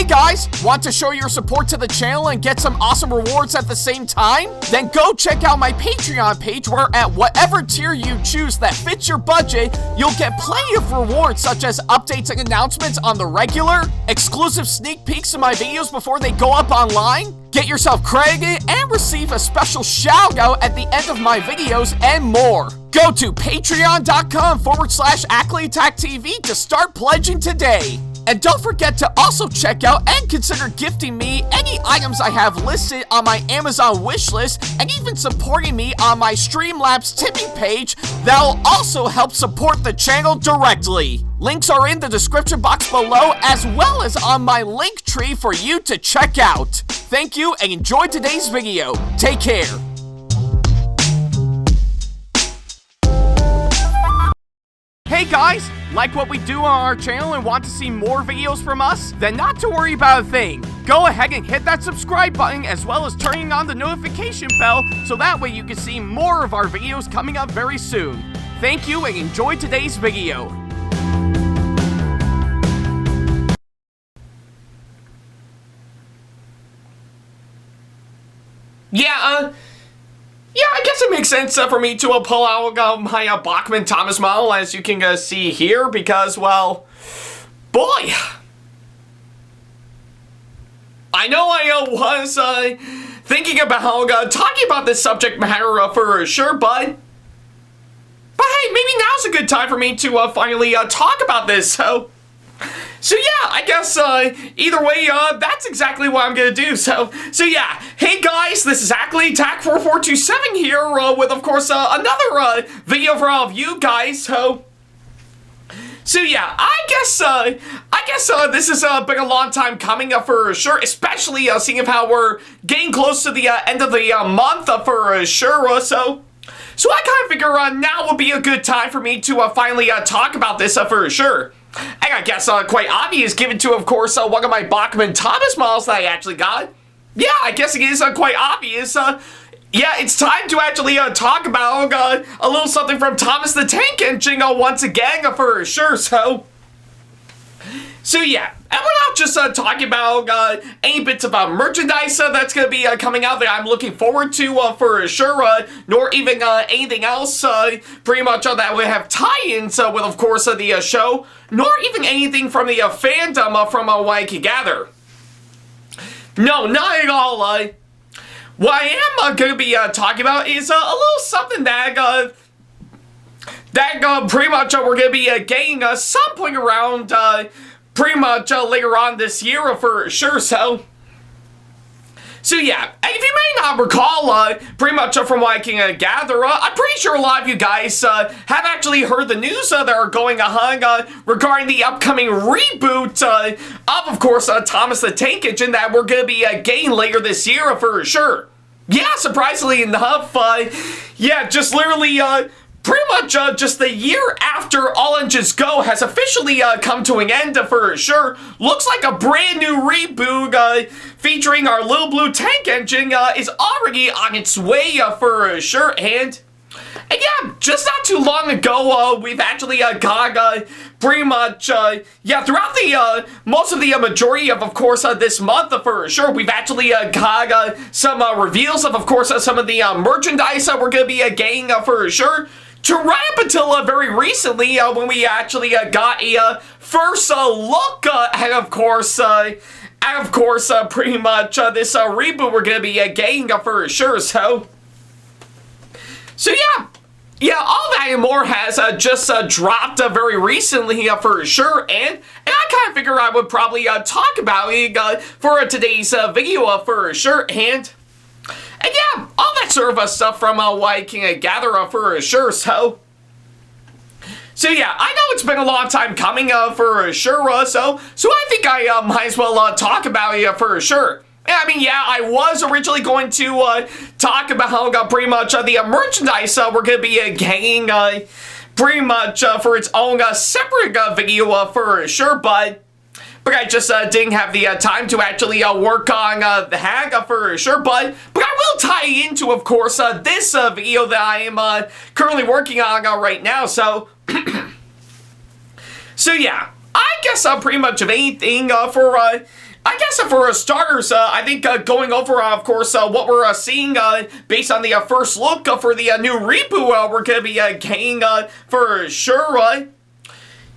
Hey guys, want to show your support to the channel and get some awesome rewards at the same time? Then go check out my Patreon page where at whatever tier you choose that fits your budget, you'll get plenty of rewards such as updates and announcements on the regular, exclusive sneak peeks of my videos before they go up online, get yourself credited, and receive a special shout out at the end of my videos and more. Go to patreon.com/AckleyAttack44227TV to start pledging today. And don't forget to also check out and consider gifting me any items I have listed on my Amazon wishlist and even supporting me on my Streamlabs tipping page that'll also help support the channel directly. Links are in the description box below as well as on my link tree for you to check out. Thank you and enjoy today's video. Take care. Hey guys, like what we do on our channel and want to see more videos from us? Then not to worry about a thing. Go ahead and hit that subscribe button as well as turning on the notification bell so that way you can see more of our videos coming up very soon. Thank you and enjoy today's video. Yeah, I guess it makes sense for me to pull out my Bachmann Thomas model, as you can see here, because, well, boy, I know I was thinking about talking about this subject matter for sure, but hey, maybe now's a good time for me to finally talk about this, so yeah, I guess, either way, that's exactly what I'm gonna do, so yeah. Hey guys, this is AckleyAttack4427 here, with, of course, another, video for all of you guys, so yeah, I guess, this has, been a long time coming, for sure, especially, seeing how we're getting close to the, end of the, month, for sure, so I kind of figure, now would be a good time for me to, finally, talk about this, for sure. And I guess quite obvious, given to, of course, one of my Bachmann Thomas models that I actually got. Yeah, I guess it is quite obvious. Yeah, it's time to actually talk about a little something from Thomas the Tank Engine once again, for sure. So yeah, and we're not just talking about any bits of merchandise that's going to be coming out that I'm looking forward to for sure, nor even anything else pretty much that would have tie-ins with, of course, the show, nor even anything from the fandom from what I can gather. No, not at all. What I am going to be talking about is a little something that pretty much we're going to be getting some point around pretty much later on this year for sure, so yeah, and if you may not recall, pretty much from what I can gather, I'm pretty sure a lot of you guys have actually heard the news that are going on regarding the upcoming reboot of course, Thomas the Tank Engine that we're going to be getting later this year for sure. Yeah, surprisingly enough, yeah, just literally, pretty much just the year after All Engines Go has officially come to an end for sure. Looks like a brand new reboot featuring our little blue tank engine is already on its way for sure. And yeah, just not too long ago, we've actually got pretty much, yeah, throughout the most of the majority of course, this month for sure, we've actually got some reveals of course, some of the merchandise we're going to be getting for sure. To right up until very recently, when we actually got a first look at, of course, pretty much this reboot we're gonna be getting for sure. So yeah, all that and more has just dropped very recently for sure, and I kind of figure I would probably talk about it for today's video for sure, and yeah, all that sort of stuff from what I can gather for sure, so yeah, I know it's been a long time coming for sure, so I think I might as well talk about it for sure. I mean, yeah, I was originally going to talk about how pretty much the merchandise we're going to be getting pretty much for its own separate video for sure, but I just didn't have the time to actually work on the hack for sure, but I will tie into, of course, this video that I am currently working on right now, so yeah, I guess pretty much of anything for I guess for starters, I think going over, of course, what we're seeing based on the first look for the new reboot, we're going to be getting for sure.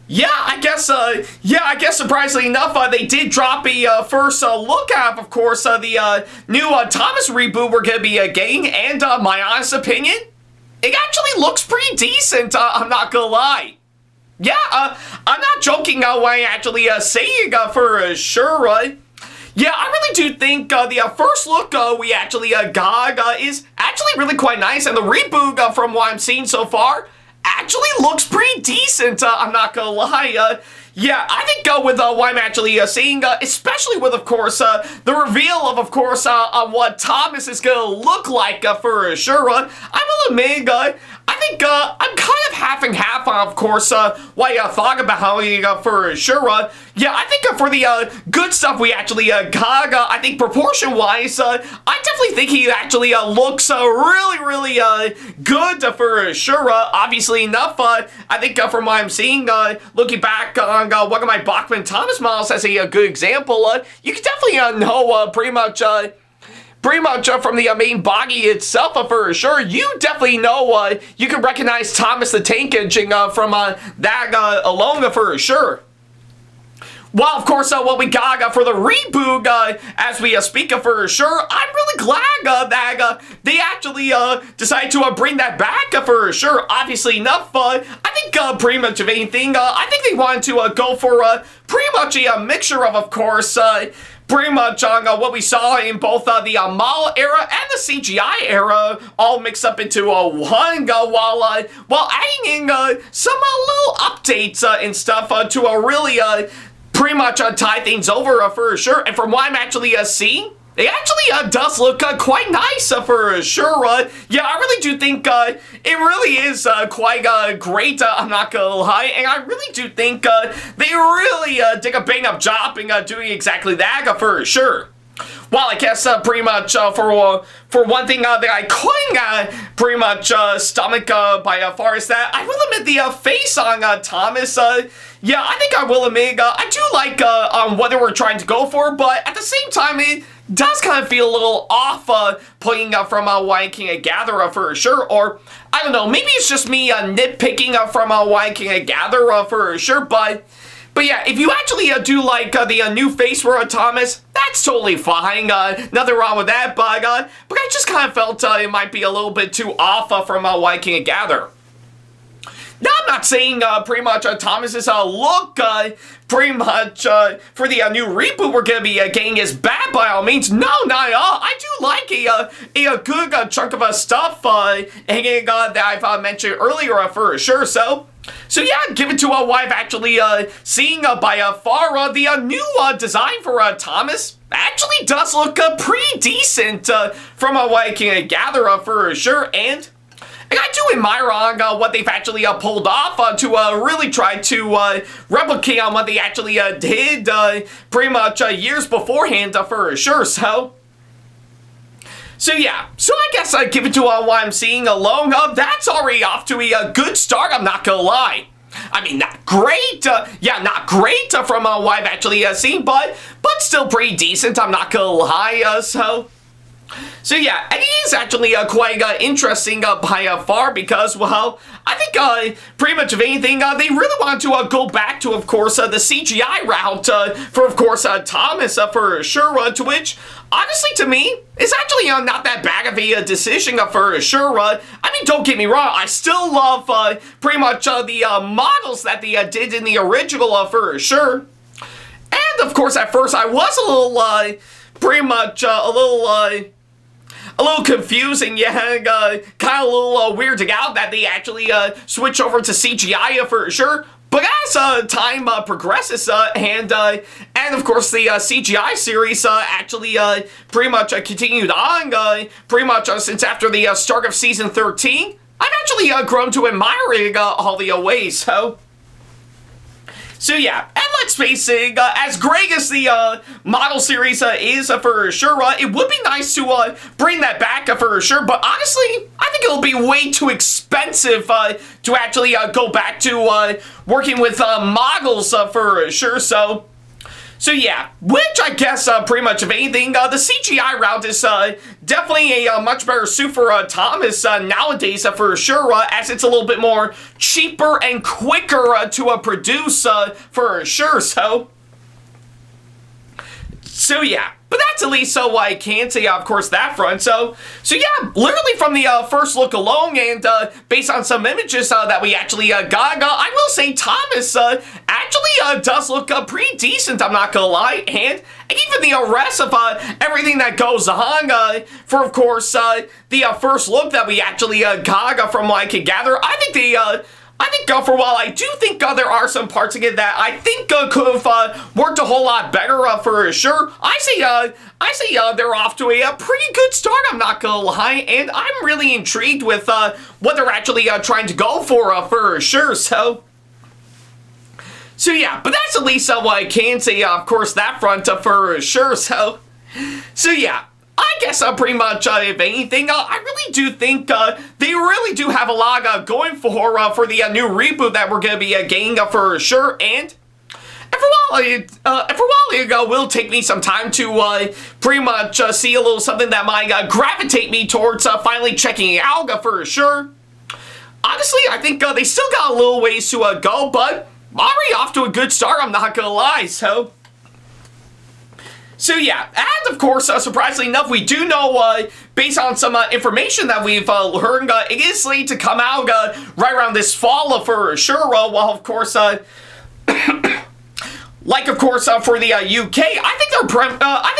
Yeah, I guess surprisingly enough, they did drop a first look at, of course, the new Thomas reboot we're going to be getting, and my honest opinion, it actually looks pretty decent, I'm not gonna lie. Yeah, I'm not joking when I actually saying for sure. Yeah, I really do think the first look we actually got is actually really quite nice, and the reboot from what I'm seeing so far actually looks pretty decent, I'm not gonna lie. Yeah, I think with what I'm actually seeing, especially with, of course, the reveal of course, on what Thomas is gonna look like for sure, I will admit, I think I'm kind of half and half on, of course, what I thought about how for sure. Yeah, I think for the good stuff we actually got, I think proportion-wise, I definitely think he actually looks really good for sure. Obviously enough, I think from what I'm seeing, looking back on one of my Bachman Thomas models as a good example, you can definitely know pretty much from the main body itself for sure. You definitely know you can recognize Thomas the Tank Engine from that alone for sure. Well, of course, what we got for the reboot, as we speak of for sure, I'm really glad that they actually decided to bring that back for sure. Obviously enough, I think pretty much of anything, I think they wanted to go for pretty much a mixture of course, pretty much on what we saw in both the model era and the CGI era, all mixed up into one, while adding in some little updates and stuff to really pretty much tie things over for sure. And from what I'm actually seeing, it actually does look quite nice for sure. Yeah, I really do think it really is quite great, I'm not gonna lie, and I really do think they really did a bang-up job in doing exactly that for sure. Well, I guess pretty much for one thing that I couldn't pretty much stomach by far is that I will admit the face on Thomas. Yeah, I think I will admit I do like what they were trying to go for, but at the same time it does kind of feel a little off putting from Why King Gather for sure, or I don't know, maybe it's just me nitpicking from Why King Gather for sure, but yeah, if you actually do like the new face for Thomas, that's totally fine, nothing wrong with that, but I just kind of felt it might be a little bit too off from Why King Gather. Now, I'm not saying pretty much Thomas's look pretty much for the new reboot we're going to be getting is bad by all means. No, not at all. I do like a good chunk of stuff that I've mentioned earlier for sure. So yeah, given to what I've actually seen by far, the new design for Thomas actually does look pretty decent from what I can gather for sure, and I do admire on what they've actually pulled off to really try to replicate on what they actually did pretty much years beforehand for sure. So yeah, so I guess given to what I'm seeing alone, that's already off to a good start, I'm not gonna lie. I mean, not great, yeah, not great from what I've actually seen, but still pretty decent, I'm not gonna lie, So yeah, and it is actually quite interesting by far because, well, I think pretty much of anything, they really want to go back to, of course, the CGI route for, of course, Thomas for sure, to which, honestly, to me, is actually not that bad of a decision for sure. I mean, don't get me wrong, I still love pretty much the models that they did in the original for sure. And, of course, at first, I was a little, pretty much a little confusing, yeah, kind of a little weirding out that they actually switch over to CGI for sure. But as time progresses, and of course the CGI series actually pretty much continued on, pretty much since after the start of season 13, I've actually grown to admiring all the ways, So yeah, and let's face it, as great as the model series is for sure, it would be nice to bring that back for sure, but honestly, I think it'll be way too expensive to actually go back to working with models for sure, so So yeah, which I guess pretty much of anything, the CGI route is definitely a much better suit for Thomas nowadays for sure, as it's a little bit more cheaper and quicker to produce for sure. So yeah. But that's at least what I can say, of course, that front. So yeah, literally from the first look alone, and based on some images that we actually got, I will say Thomas actually does look pretty decent, I'm not gonna lie. And even the rest of everything that goes on for, of course, the first look that we actually got from what I can gather, I think for a while, I do think there are some parts of it that I think could have worked a whole lot better for sure. I say they're off to a pretty good start, I'm not gonna lie, and I'm really intrigued with what they're actually trying to go for sure. So yeah, but that's at least what I can say, of course, that front for sure. So yeah. I guess pretty much, if anything, I really do think they really do have a lot going for the new reboot that we're going to be getting for sure. And for a while it will take me some time to pretty much see a little something that might gravitate me towards finally checking it out for sure. Honestly, I think they still got a little ways to go, but already off to a good start, I'm not going to lie, So yeah, and of course, surprisingly enough, we do know, based on some information that we've heard, it is slated to come out right around this fall for sure. Well, of course, like of course for the UK, I think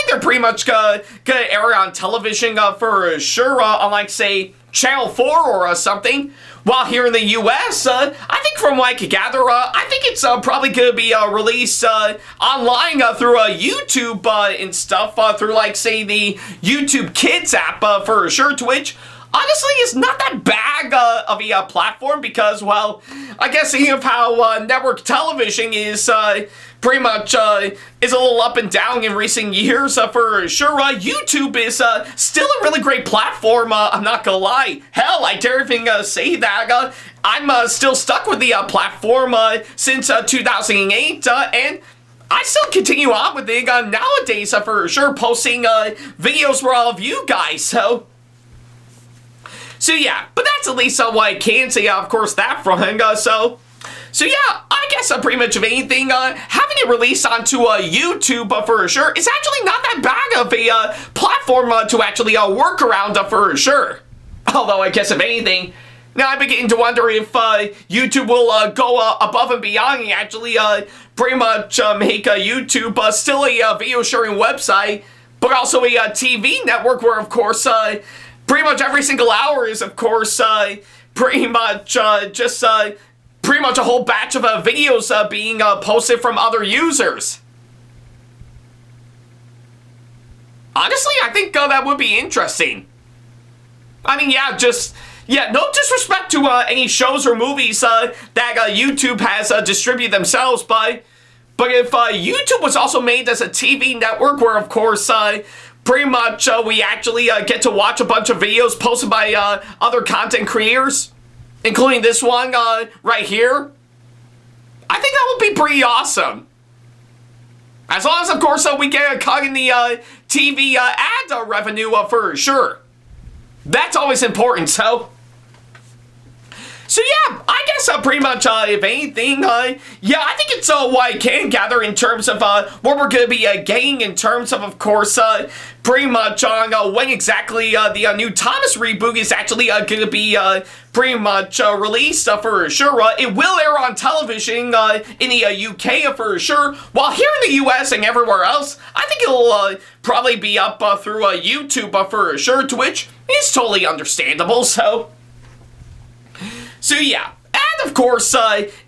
they're pretty much gonna air on television for sure, on like say Channel 4 or something. While here in the US, I think from what I could gather, I think it's probably going to be released online through YouTube and stuff, through like, say, the YouTube Kids app for sure, Twitch. Honestly, it's not that bad of a platform because, well, I guess seeing of how network television is pretty much is a little up and down in recent years for sure. YouTube is still a really great platform, I'm not gonna lie. Hell, I dare even say that I'm still stuck with the platform since 2008, and I still continue on with it nowadays for sure, posting videos for all of you guys, So yeah, but that's at least what I can say, of course, that front, So yeah, I guess pretty much of anything, having it released onto YouTube for sure is actually not that bad of a platform to actually work around for sure. Although I guess if anything, now I'm beginning to wonder if YouTube will go above and beyond and actually pretty much make YouTube still a video sharing website, but also a TV network where, of course, pretty much every single hour is, of course, pretty much just pretty much a whole batch of videos being posted from other users. Honestly, I think that would be interesting. I mean, yeah, no disrespect to any shows or movies that YouTube has distributed themselves, but if YouTube was also made as a TV network where, of course, pretty much we actually get to watch a bunch of videos posted by other content creators, including this one right here, I think that would be pretty awesome. As long as, of course, we get a cut in the TV ad revenue for sure. That's always important, So yeah, I guess pretty much, if anything, yeah, I think it's what I can gather in terms of what we're going to be getting in terms of course, pretty much on when exactly the new Thomas reboot is actually going to be pretty much released for sure. It will air on television in the UK for sure, while here in the US and everywhere else, I think it'll probably be up through YouTube for sure. Twitch is totally understandable, So yeah, and of course,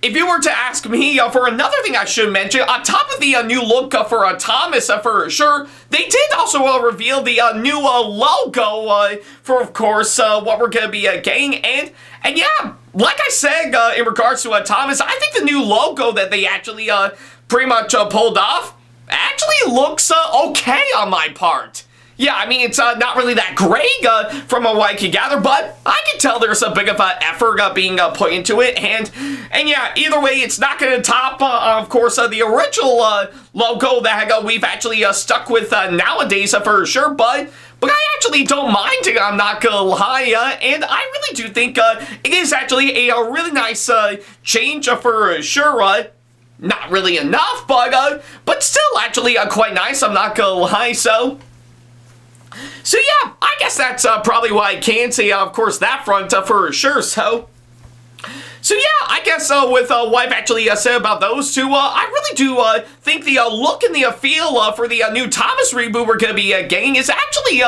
if you were to ask me for another thing I should mention, on top of the new look for Thomas for sure, they did also reveal the new logo for, of course, what we're going to be getting, and yeah, like I said, in regards to Thomas, I think the new logo that they actually pretty much pulled off actually looks okay on my part. yeah, I mean, it's not really that great from what I can gather, but I can tell there's a bit of effort being put into it, and yeah, either way, it's not going to top, of course, the original logo that we've actually stuck with nowadays for sure, but I actually don't mind it, I'm not gonna lie, and I really do think it is actually a really nice change for sure. Not really enough, but still actually quite nice, I'm not gonna lie, so yeah, I guess that's probably what I can say, of course, that front for sure, so yeah, I guess with what I've actually said about those two, I really do think the look and the feel for the new Thomas reboot we're going to be getting is actually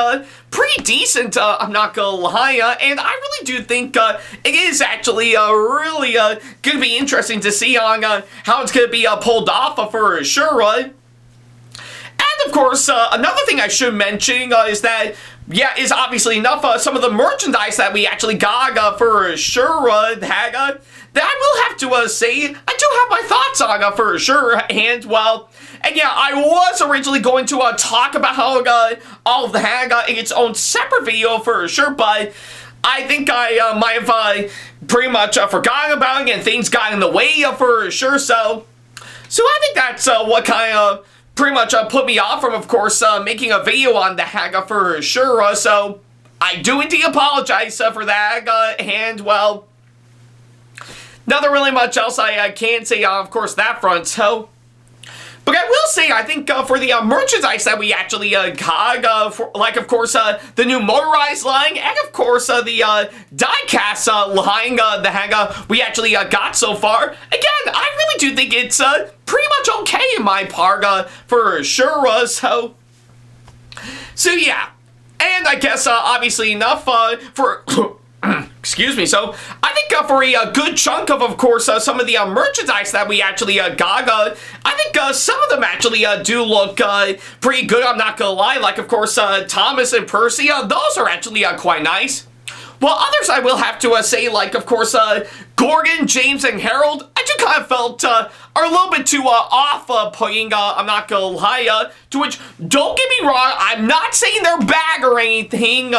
pretty decent, I'm not going to lie, and I really do think it is actually really going to be interesting to see on how it's going to be pulled off for sure. And of course, another thing I should mention is that, yeah, is obviously enough some of the merchandise that we actually got for sure that I will have to say I do have my thoughts on for sure, and well, and yeah, I was originally going to talk about how all of that in its own separate video for sure, but I think I might have pretty much forgotten about it, and things got in the way for sure, so I think that's what kind of pretty much put me off from, of course, making a video on the Haga for sure, so I do indeed apologize for that, and, well, nothing really much else I can say on, of course, that front, so, but I will say, I think for the merchandise that we actually got, for, like, of course, the new motorized line, and, of course, the die-cast line, the Haga we actually got so far, again, I really do think it's, pretty much okay in my part, for sure, so yeah, and I guess, obviously enough, for, excuse me, so, I think for a good chunk of course, some of the merchandise that we actually got, I think some of them actually do look pretty good, I'm not gonna lie, like, of course, Thomas and Percy, those are actually quite nice. While others I will have to say, like, of course, Gordon, James, and Harold, I just kind of felt are a little bit too off-putting, I'm not gonna lie, to which, don't get me wrong, I'm not saying they're bad or anything,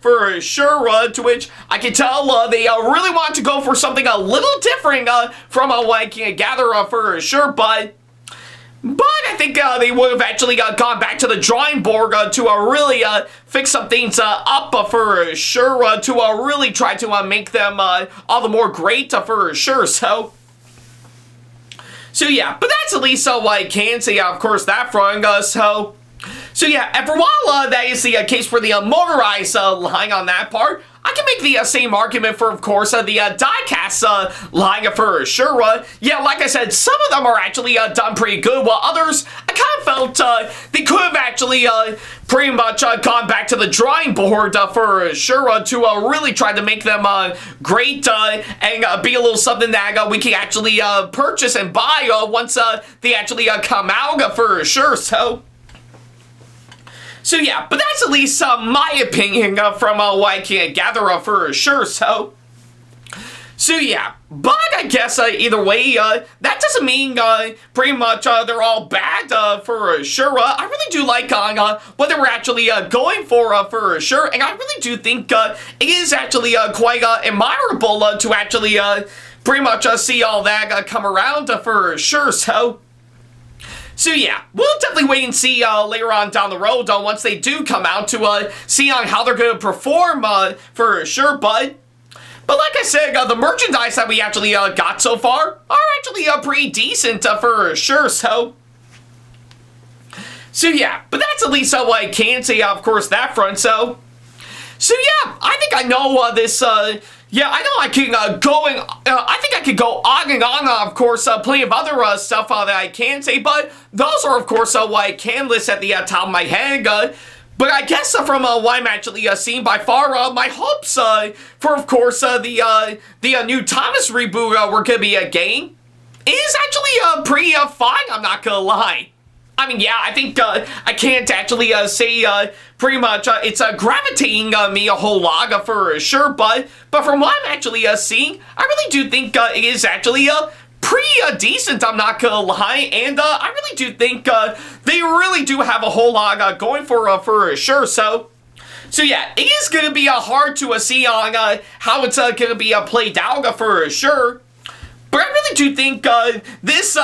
for sure, to which I can tell they really want to go for something a little different from what I can gather for sure, but I think they would have actually gone back to the drawing board to really fix some things up for sure, to really try to make them all the more great for sure, so yeah, but that's at least what I can say, of course, that front, so yeah, and for while that is the case for the motorized line on that part, I can make the same argument for, of course, the die-cast line for sure. Yeah, like I said, some of them are actually done pretty good, while others, I kind of felt they could have actually pretty much gone back to the drawing board for sure to really try to make them great and be a little something that we can actually purchase and buy once they actually come out for sure, so yeah, but that's at least my opinion from what I can gather for sure, so yeah, but I guess either way, that doesn't mean pretty much they're all bad for sure. I really do like what they were actually going for sure, and I really do think it is actually quite admirable to actually pretty much see all that come around for sure, so yeah, we'll definitely wait and see later on down the road once they do come out to see on how they're going to perform for sure, but like I said, the merchandise that we actually got so far are actually pretty decent for sure, so yeah, but that's at least what I can say, of course, that front, so yeah, I think I know this, yeah, I know I can I think I could go on and on, of course, plenty of other stuff that I can say, but those are, of course, what I can list at the top of my head, but I guess from what I'm actually seeing by far, my hopes for, of course, the new Thomas reboot we're going to be getting is actually pretty fine, I'm not going to lie. I mean, yeah, I think I can't actually say pretty much it's gravitating me a whole lot for sure, but from what I'm actually seeing, I really do think it is actually pretty decent, I'm not gonna lie, and I really do think they really do have a whole lot going for sure. So yeah, it is gonna be hard to see on how it's gonna be played out for sure. But I really do think this,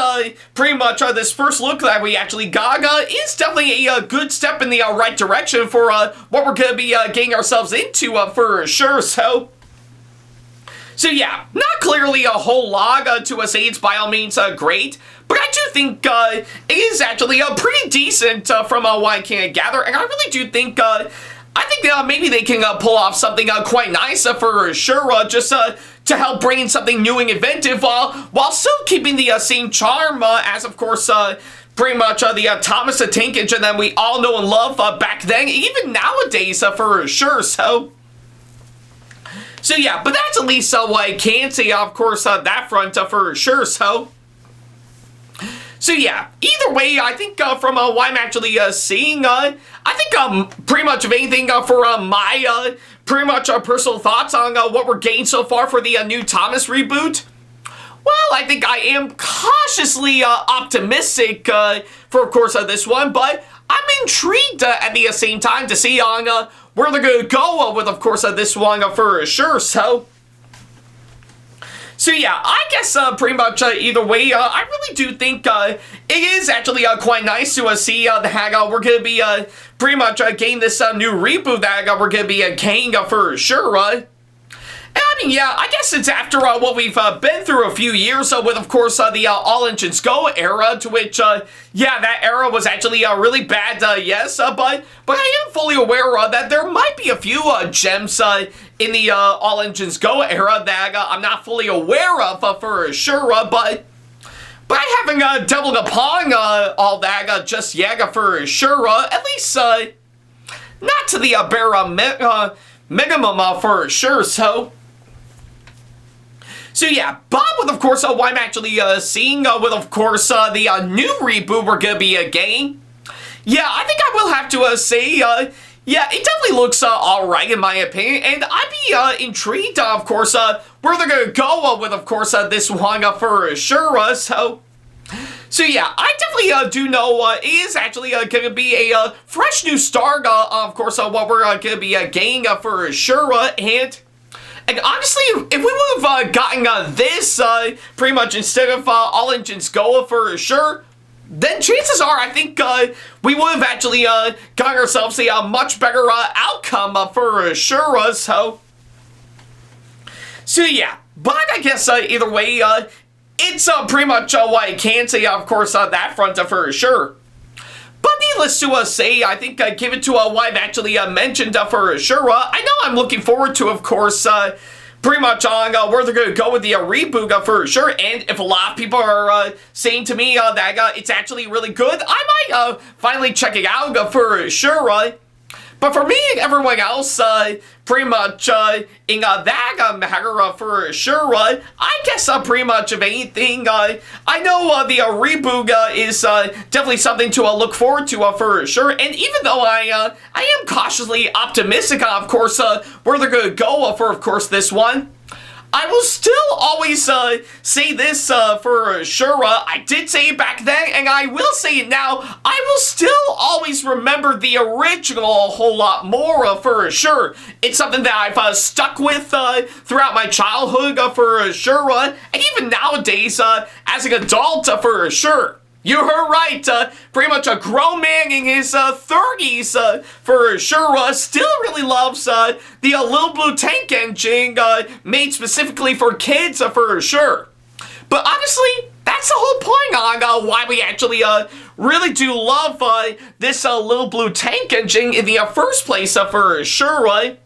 pretty much this first look that we actually got is definitely a good step in the right direction for what we're going to be getting ourselves into for sure. So yeah, not clearly a whole lot to say it's by all means great, but I do think it is actually pretty decent from what I can gather, and I really do think maybe they can pull off something quite nice for sure, just to help bring in something new and inventive while still keeping the same charm as, of course, pretty much the Thomas the Tank Engine that we all know and love back then, even nowadays for sure. So yeah, but that's at least what I can say, of course, that front for sure. So yeah, either way, I think from what I'm actually seeing, I think pretty much of anything for my pretty much personal thoughts on what we're getting so far for the new Thomas reboot. Well, I think I am cautiously optimistic for, of course, this one, but I'm intrigued at the same time to see on where they're going to go with, of course, this one for sure. So yeah, I guess pretty much either way, I really do think it is actually quite nice to see that we're going to be pretty much getting this new reboot that we're going to be getting for sure. And I mean, yeah, I guess it's after what we've been through a few years with, of course, the All Engines Go era, to which, yeah, that era was actually really bad, yes, but I am fully aware that there might be a few gems in the All Engines Go era that I'm not fully aware of for sure, but I haven't doubled upon all that just yet for sure, at least not to the bare minimum for sure. So yeah, but with, of course, what I'm actually seeing with, of course, the new reboot we're going to be getting, yeah, I think I will have to say, yeah, it definitely looks alright in my opinion, and I'd be intrigued, of course, where they're going to go with, of course, this one for sure. So yeah, I definitely do know it is actually going to be a fresh new start, of course, what we're going to be getting for sure, and honestly, if we would have gotten this pretty much instead of All Engines Go for sure, then chances are I think we would have actually gotten ourselves a much better outcome for sure. So yeah, but I guess either way, it's pretty much what I can say, of course, that front for sure. But needless to say, I think give it to what I've actually mentioned for sure. I know I'm looking forward to, of course, pretty much on where they're going to go with the reboot for sure. And if a lot of people are saying to me that it's actually really good, I might finally check it out for sure. But for me and everyone else, pretty much in that matter for sure, I guess pretty much of anything, I know the reboot is definitely something to look forward to for sure. And even though I am cautiously optimistic, of course, where they're going to go for, of course, this one, I will still always say this for sure. I did say it back then, and I will say it now. I will still always remember the original a whole lot more for sure. It's something that I've stuck with throughout my childhood for sure, and even nowadays as an adult for sure. You heard right, pretty much a grown man in his 30s, for sure, still really loves the Little Blue Tank Engine, made specifically for kids, for sure. But honestly, that's the whole point on why we actually really do love this Little Blue Tank Engine in the first place, for sure, right?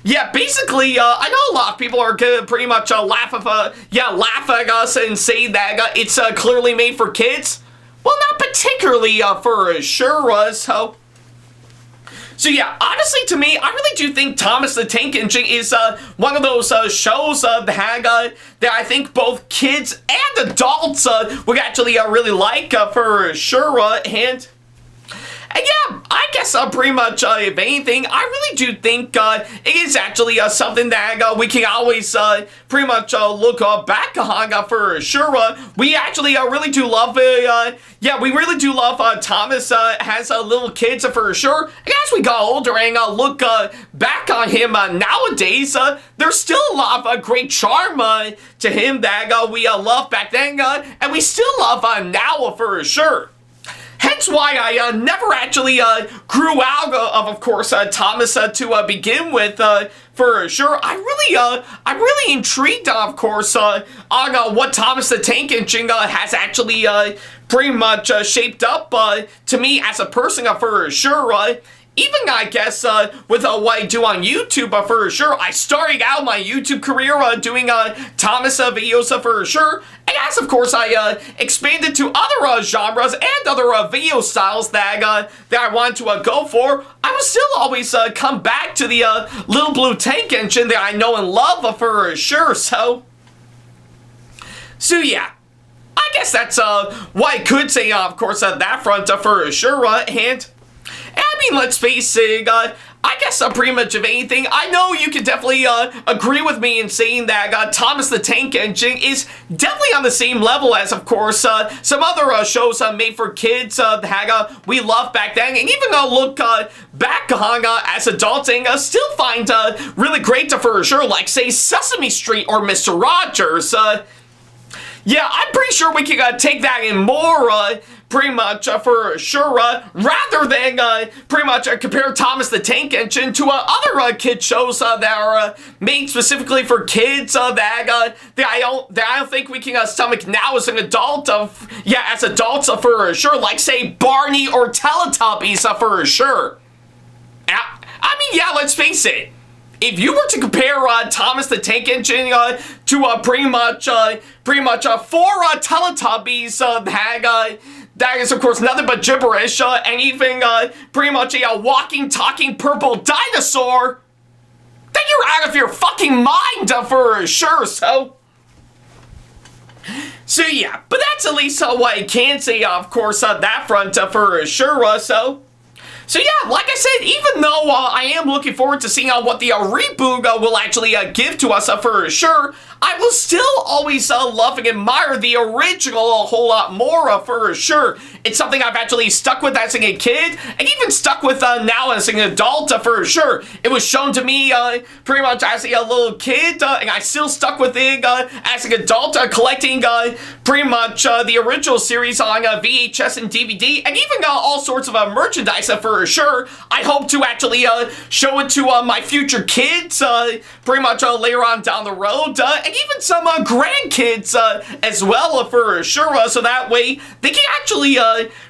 Yeah, basically, I know a lot of people are gonna pretty much laugh at us and say that it's clearly made for kids. Well, not particularly for sure, so yeah, honestly to me, I really do think Thomas the Tank Engine is one of those shows that I think both kids and adults would actually really like for sure, and yeah, I guess guess pretty much, if anything, I really do think it is actually something that we can always pretty much look back on for sure. We actually really do love yeah, we really do love Thomas has little kids for sure. And as we got older and look back on him nowadays, there's still a lot of great charm to him that we loved back then, and we still love now for sure. Hence why I never actually grew out of course, Thomas to begin with, for sure. I'm really intrigued, of course, on what Thomas the Tank Engine has actually pretty much shaped up to me as a person, for sure. Even, I guess, with what I do on YouTube, for sure. I started out my YouTube career doing Thomas videos, for sure. And as, of course, I expanded to other genres and other video styles that I wanted to go for, I will still always come back to the Little Blue Tank Engine that I know and love, for sure. So yeah. I guess that's what I could say, of course, on that front, for sure. And I mean, let's face it, I guess pretty much of anything, I know you can definitely agree with me in saying that Thomas the Tank Engine is definitely on the same level as, of course, some other shows made for kids that we loved back then, and even look back on as adults and still find really great for sure, like, say, Sesame Street or Mr. Rogers. Yeah, I'm pretty sure we can take that in more, pretty much, for sure, rather than, pretty much, compare Thomas the Tank Engine to, other kid shows, that are, made specifically for kids, that I don't think we can, stomach now as an adult, as adults, for sure, like, say, Barney or Teletubbies, for sure. I mean, yeah, let's face it. If you were to compare Thomas the Tank Engine to pretty much 4 Teletubbies that is, of course, nothing but gibberish, and even pretty much a walking, talking purple dinosaur, then you're out of your fucking mind, for sure. So yeah, but that's at least what I can say, of course, on that front, for sure. So yeah, like I said, even though I am looking forward to seeing what the reboot will actually give to us, for sure, I will still always love and admire the original a whole lot more, for sure. It's something I've actually stuck with as a kid, and even stuck with now as an adult, for sure. It was shown to me pretty much as a little kid, and I still stuck with it as an adult, collecting pretty much the original series on VHS and DVD, and even all sorts of merchandise, for sure. I hope to actually show it to my future kids pretty much later on down the road, and even some grandkids as well, for sure, so that way they can actually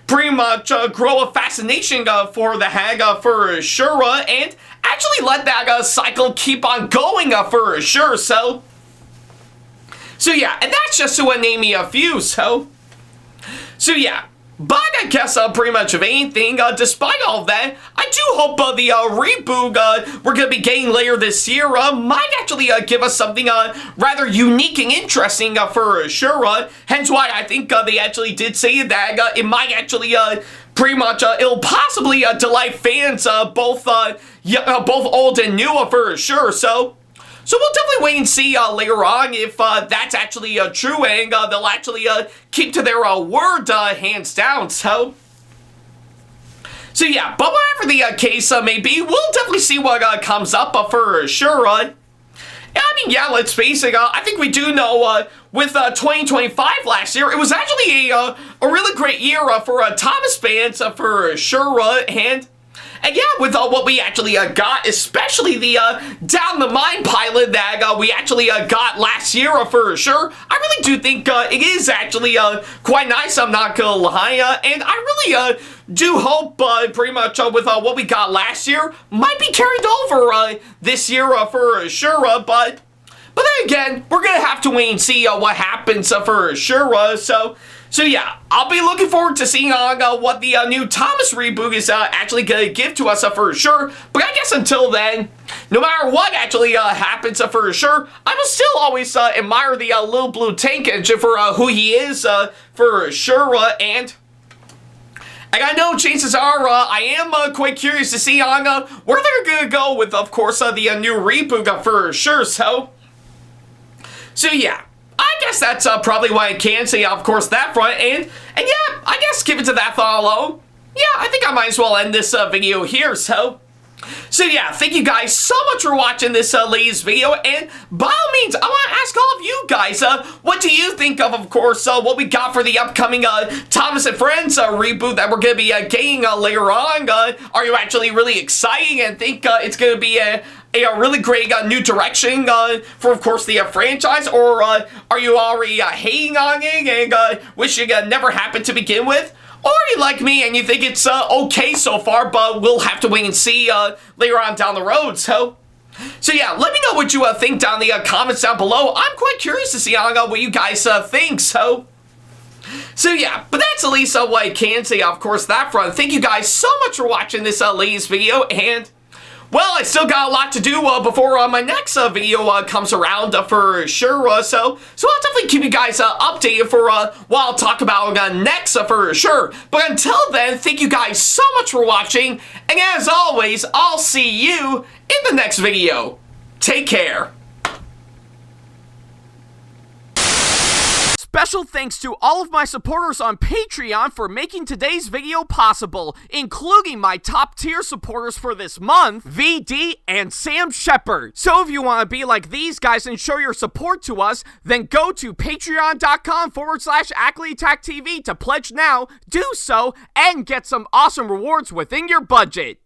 pretty much grow a fascination for the hag, for sure, and actually let that cycle keep on going, for sure. So yeah, and that's just to name me a few. So yeah. But I guess pretty much of anything, despite all of that, I do hope the reboot we're going to be getting later this year might actually give us something rather unique and interesting, for sure. Hence why I think they actually did say that it might actually pretty much it'll possibly delight fans both old and new, for sure. So we'll definitely wait and see later on if that's actually true, and they'll actually keep to their word, hands down. So yeah, but whatever the case may be, we'll definitely see what comes up, for sure. I mean, yeah, let's face it, I think we do know with 2025 last year, it was actually a really great year for Thomas fans, for sure, and yeah, with what we actually got, especially the Down the Mine pilot that we actually got last year, for sure, I really do think it is actually quite nice, I'm not gonna lie, and I really do hope pretty much with what we got last year might be carried over this year, for sure, but then again, we're gonna have to wait and see what happens, for sure. So yeah, I'll be looking forward to seeing what the new Thomas reboot is actually going to give to us, for sure. But I guess until then, no matter what actually happens, for sure, I will still always admire the Little Blue Tank Engine for who he is, for sure. And And I know chances are, I am quite curious to see on where they're gonna go with, of course, the new reboot for sure. So yeah, I guess that's probably why I can say, of course, that front. And yeah, I guess give it to that thought alone. Yeah, I think I might as well end this video here. So yeah, thank you guys so much for watching this latest video, and by all means, I want to ask all of you guys, what do you think of course, what we got for the upcoming Thomas and Friends reboot that we're going to be getting later on? Are you actually really excited and think it's going to be a really great new direction for, of course, the franchise, or are you already hating on it and wishing it never happened to begin with? Or you like me and you think it's okay so far, but we'll have to wait and see later on down the road. So yeah, let me know what you think down in the comments down below. I'm quite curious to see what you guys think. So yeah, but that's at least what I can say, of course, that front. Thank you guys so much for watching this latest video, and well, I still got a lot to do before my next video comes around for sure. So I'll definitely keep you guys updated for what I'll talk about next for sure. But until then, thank you guys so much for watching, and as always, I'll see you in the next video. Take care. Special thanks to all of my supporters on Patreon for making today's video possible, including my top tier supporters for this month, VD and Sam Shepard. So if you want to be like these guys and show your support to us, then go to patreon.com/AckleyTackTV to pledge now, do so, and get some awesome rewards within your budget.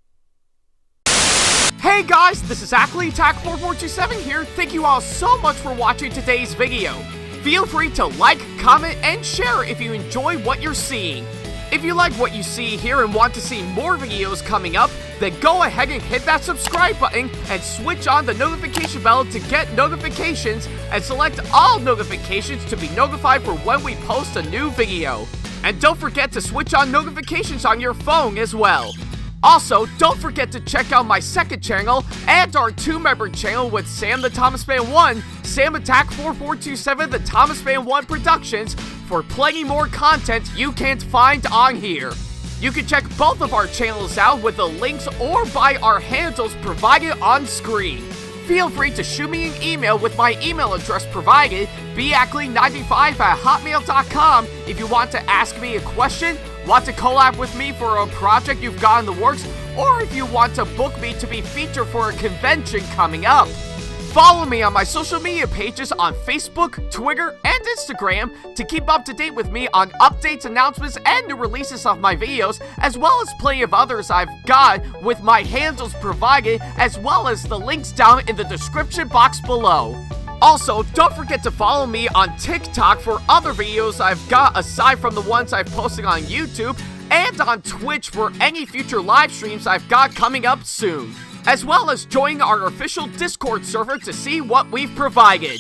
Hey guys, this is AckleyTack4427 here. Thank you all so much for watching today's video. Feel free to like, comment, and share if you enjoy what you're seeing. If you like what you see here and want to see more videos coming up, then go ahead and hit that subscribe button and switch on the notification bell to get notifications, and select all notifications to be notified for when we post a new video. And don't forget to switch on notifications on your phone as well. Also, don't forget to check out my second channel and our 2-member channel with Sam the Thomas Fan 1, SamAttack4427TheThomasFan1 Productions, for plenty more content you can't find on here. You can check both of our channels out with the links or by our handles provided on screen. Feel free to shoot me an email with my email address provided, backley95@hotmail.com, if you want to ask me a question, want to collab with me for a project you've got in the works, or if you want to book me to be featured for a convention coming up. Follow me on my social media pages on Facebook, Twitter, and Instagram to keep up to date with me on updates, announcements, and new releases of my videos, as well as plenty of others I've got with my handles provided, as well as the links down in the description box below. Also, don't forget to follow me on TikTok for other videos I've got aside from the ones I've posted on YouTube, and on Twitch for any future live streams I've got coming up soon, as well as join our official Discord server to see what we've provided.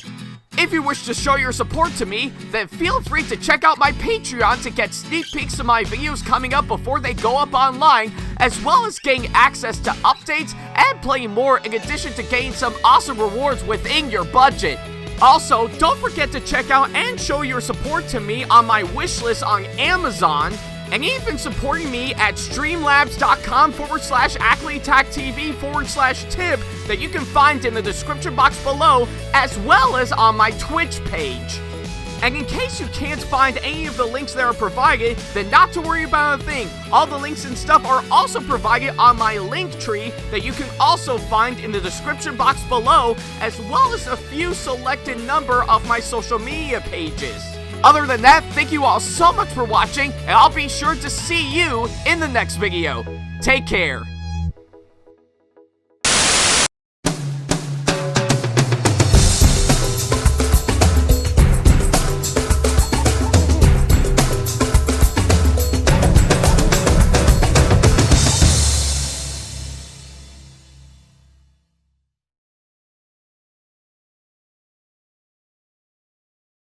If you wish to show your support to me, then feel free to check out my Patreon to get sneak peeks of my videos coming up before they go up online, as well as getting access to updates and plenty more, in addition to getting some awesome rewards within your budget. Also, don't forget to check out and show your support to me on my wishlist on Amazon, and even supporting me at streamlabs.com/AckleyTackTV/tip that you can find in the description box below, as well as on my Twitch page. And in case you can't find any of the links that are provided, then not to worry about a thing. All the links and stuff are also provided on my link tree that you can also find in the description box below, as well as a few selected number of my social media pages. Other than that, thank you all so much for watching, and I'll be sure to see you in the next video. Take care.